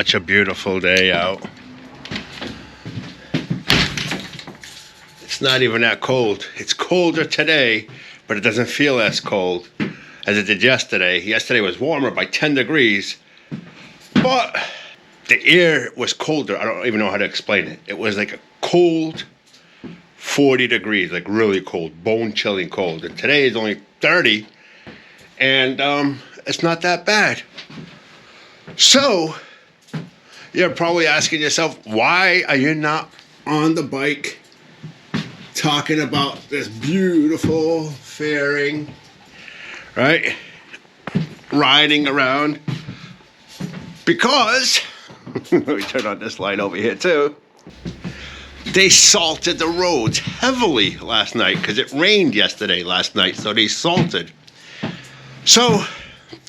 Such a beautiful day out. It's not even that cold. It's colder today, but it doesn't feel as cold as it did yesterday. Yesterday was warmer by 10 degrees, but the air was colder. I don't even know how to explain it. It was like a cold 40 degrees, like really cold, bone-chilling cold. And today is only 30, and it's not that bad. So you're probably asking yourself, why are you not on the bike talking about this beautiful fairing, right? Riding around. Because, let me turn on this light over here too. They salted the roads heavily last night because it rained yesterday last night, so they salted. So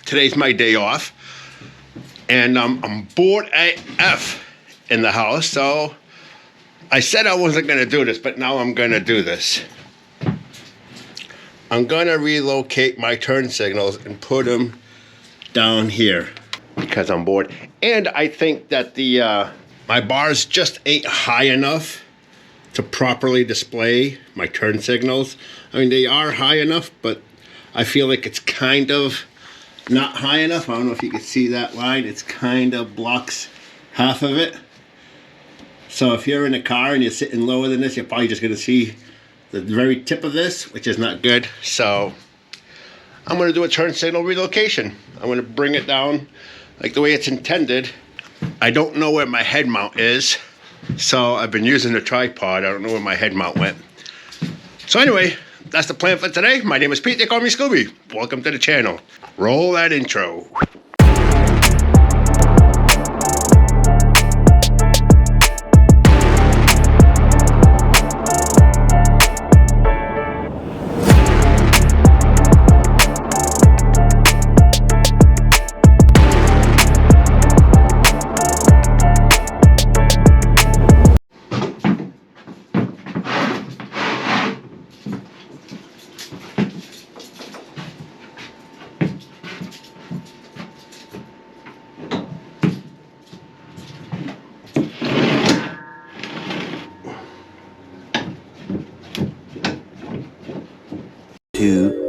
today's my day off, and I'm bored AF in the house, so I said I wasn't going to do this, but now I'm going to do this. I'm going to relocate my turn signals and put them down here because I'm bored. And I think that my bars just ain't high enough to properly display my turn signals. I mean, they are high enough, but I feel like it's kind of not high enough. I don't know if you can see that line. It's kind of blocks half of it. So if you're in a car and you're sitting lower than this, you're probably just going to see the very tip of this, which is not good. So I'm going to do a turn signal relocation. I'm going to bring it down like the way it's intended. I don't know where my head mount is, so I've been using the tripod. I don't know where my head mount went. So anyway, that's the plan for today. My name is Pete. They call me Scooby. Welcome to the channel. Roll that intro.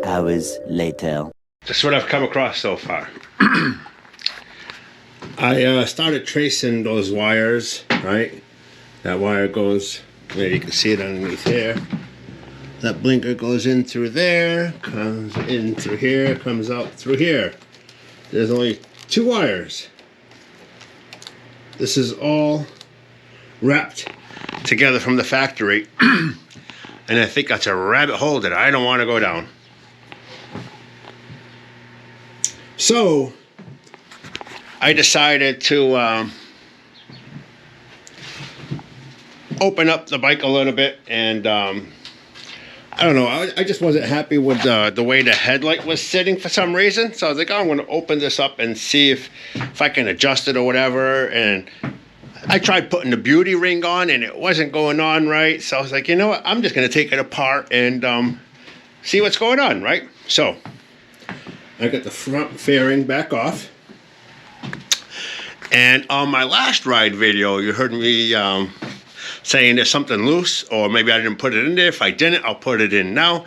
Hours later. That's what I've come across so far. I started tracing those wires, right? That wire goes, there you can see it underneath here. That blinker goes in through there, comes in through here, comes out through here. There's only 2 wires. This is all wrapped together from the factory. And I think that's a rabbit hole that I don't want to go down. So I decided to open up the bike a little bit, and I don't know, I just wasn't happy with the way the headlight was sitting for some reason. So I was like, oh, I'm going to open this up and see if I can adjust it or whatever. And I tried putting the beauty ring on, and it wasn't going on right. So I was like, you know what, I'm just going to take it apart and see what's going on, right? So I got the front fairing back off. And on my last ride video, you heard me saying there's something loose, or maybe I didn't put it in there. If I didn't, I'll put it in now.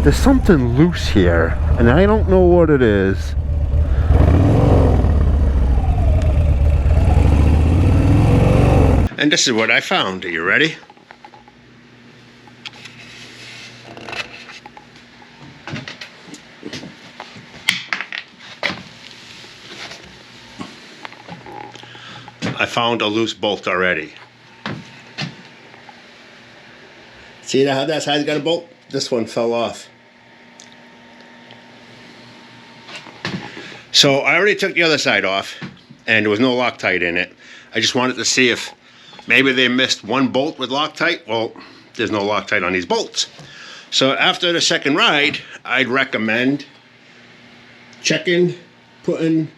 There's something loose here, and I don't know what it is. And this is what I found. Are you ready? I found a loose bolt already. See how that side's got a bolt? This one fell off. So I already took the other side off, and there was no Loctite in it. I just wanted to see if maybe they missed one bolt with Loctite. Well, there's no Loctite on these bolts. So after the second ride, I'd recommend checking, putting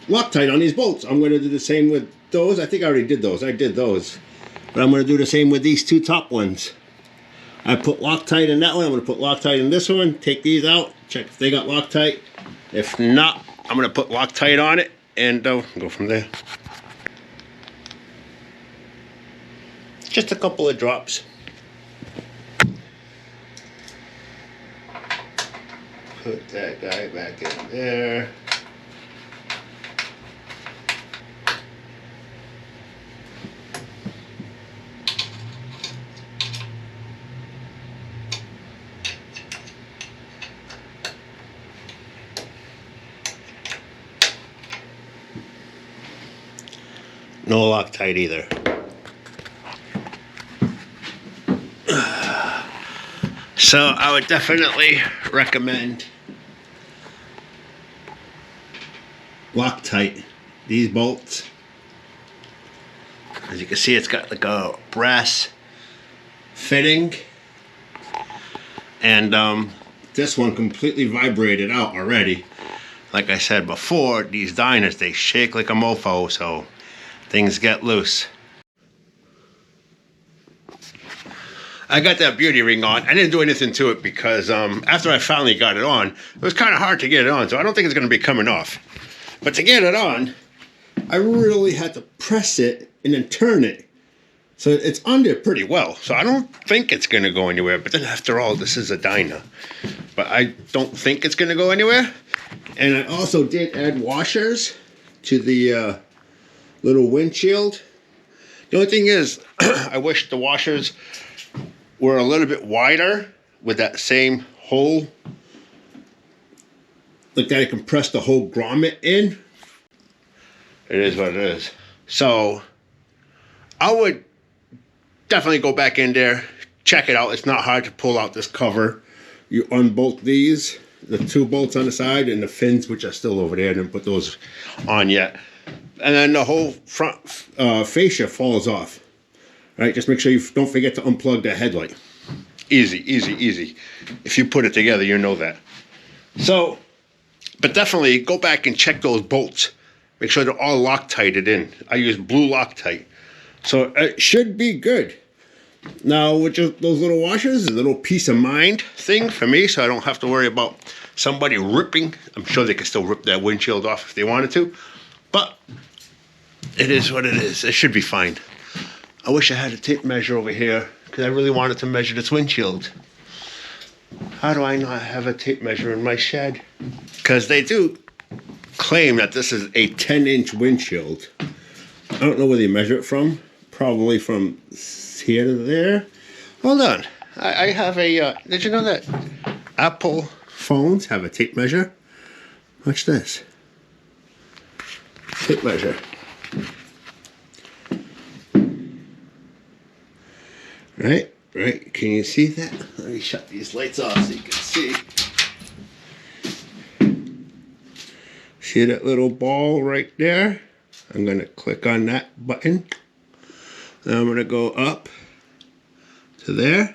Loctite on these bolts. I'm going to do the same with those. I think I already did those. I did those. But I'm going to do the same with these 2 top ones. I put Loctite in that one. I'm going to put Loctite in this one. Take these out. Check if they got Loctite. If not, I'm going to put Loctite on it and go from there. Just a couple of drops. Put that guy back in there. No Loctite either. So I would definitely recommend Loctite. These bolts, as you can see, it's got like a brass fitting, and this one completely vibrated out already. Like I said before, these diners, they shake like a mofo, so things get loose. I got that beauty ring on. I didn't do anything to it because after I finally got it on, it was kind of hard to get it on, so I don't think it's going to be coming off. But to get it on, I really had to press it and then turn it. So it's on there pretty well. So I don't think it's going to go anywhere. But then after all, this is a dyno. But I don't think it's going to go anywhere. And I also did add washers to the little windshield. The only thing is, I wish the washers were a little bit wider with that same hole. Like that, I can press the whole grommet in. It is what it is. So I would definitely go back in there, check it out. It's not hard to pull out this cover. You unbolt these, the two bolts on the side and the fins, which are still over there. I didn't put those on yet. And then the whole front fascia falls off. All right, just make sure you don't forget to unplug the headlight. Easy, easy, easy. If you put it together, you know that. So, but definitely go back and check those bolts. Make sure they're all Loctited in. I use blue Loctite. So it should be good. Now, with just those little washers, a little peace of mind thing for me, so I don't have to worry about somebody ripping. I'm sure they can still rip that windshield off if they wanted to. But it is what it is. It should be fine. I wish I had a tape measure over here because I really wanted to measure this windshield. How do I not have a tape measure in my shed? Because they do claim that this is a 10-inch windshield. I don't know where they measure it from. Probably from here to there. Hold on. I have a... did you know that Apple phones have a tape measure? Watch this. Tape measure. Right, right. Can you see that? Let me shut these lights off so you can see. See that little ball right there? I'm going to click on that button. Then I'm going to go up to there.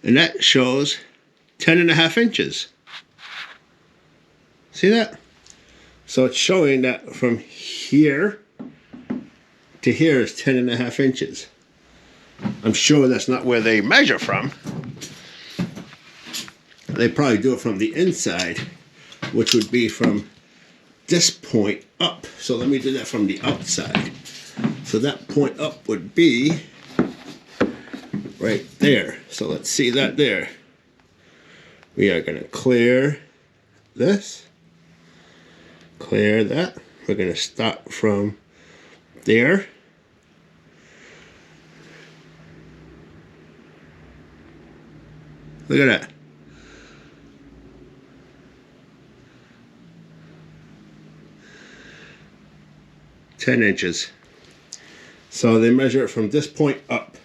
And that shows 10.5 inches. See that? So it's showing that from here to here is 10.5 inches. I'm sure that's not where they measure from. They probably do it from the inside, which would be from this point up. So let me do that from the outside. So that point up would be right there. So let's see that there. We are going to clear this. Clear that. We're going to start from there. Look at that. $10 inches. So they measure it from this point up.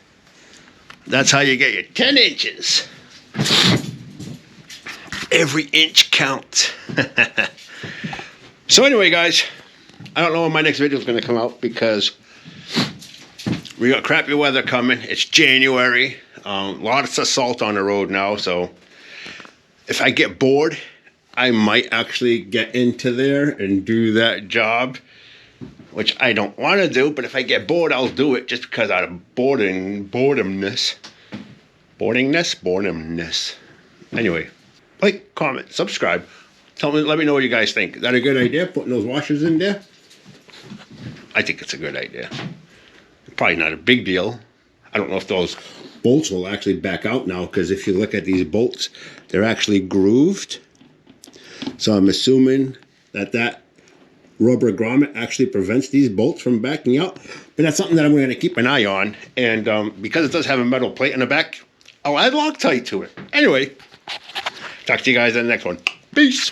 That's how you get your 10 inches. Every inch counts. So anyway, guys, I don't know when my next video is going to come out because we got crappy weather coming. It's January. Lots of salt on the road now, so if I get bored, I might actually get into there and do that job, which I don't want to do, but if I get bored, I'll do it just because out of boredomness. Boredomness. Anyway, like, comment, subscribe. Let me know what you guys think. Is that a good idea, putting those washers in there? I think it's a good idea. Probably not a big deal. I don't know if those bolts will actually back out now, because if you look at these bolts, they're actually grooved. So I'm assuming that that rubber grommet actually prevents these bolts from backing out. But that's something that I'm going to keep an eye on. And because it does have a metal plate in the back, I'll add Loctite to it. Anyway, talk to you guys in the next one. Peace.